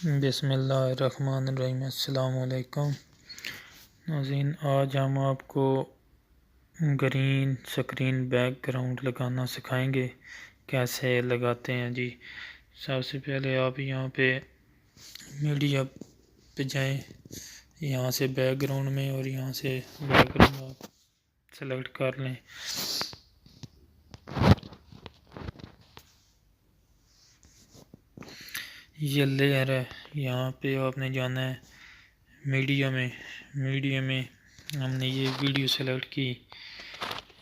बिस्मिल्लाहिर्रहमानिर्रहीम। अस्सलाम वालेकुम नाज़रीन, आज हम आपको ग्रीन स्क्रीन बैकग्राउंड लगाना सिखाएंगे, कैसे लगाते हैं जी। सबसे पहले आप यहाँ पे मीडिया पे जाएं, यहाँ से बैकग्राउंड में, और यहाँ से बैकग्राउंड आप सेलेक्ट कर लें। ये लेयर है, यहाँ पे आपने जाना है मीडिया में हमने ये वीडियो सेलेक्ट की,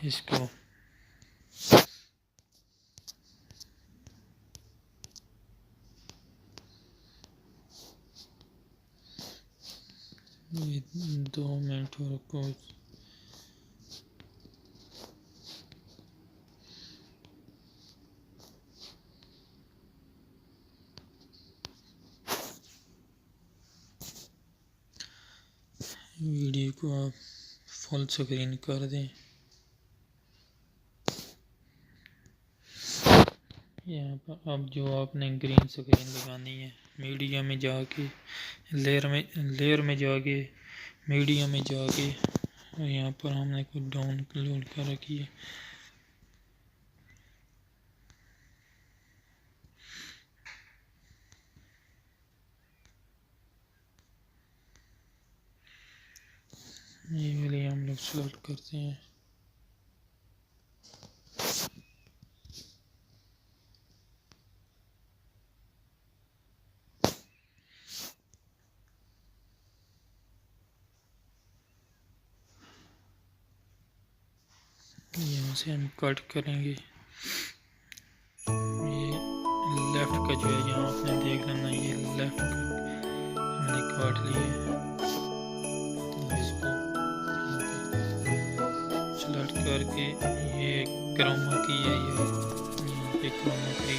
इसको ये 2 मिनट और कुछ वीडियो को आप फुल स्क्रीन कर दें। यहाँ पर अब जो आपने ग्रीन स्क्रीन लगानी है, मीडिया में जाके लेयर में जाके मीडिया में जाके यहाँ पर हमने कुछ डाउनलोड कर रखी है। ये वाली हम लोग सेलेक्ट करते हैं। यहाँ से हम कट करेंगे। ये लेफ्ट का जो है, यहाँ आपने देख लेना, ये लेफ्ट का हमने काट लिया है। इसको सेलेक्ट करके ये क्रोमा की है, ये यहाँ पे क्रोमा की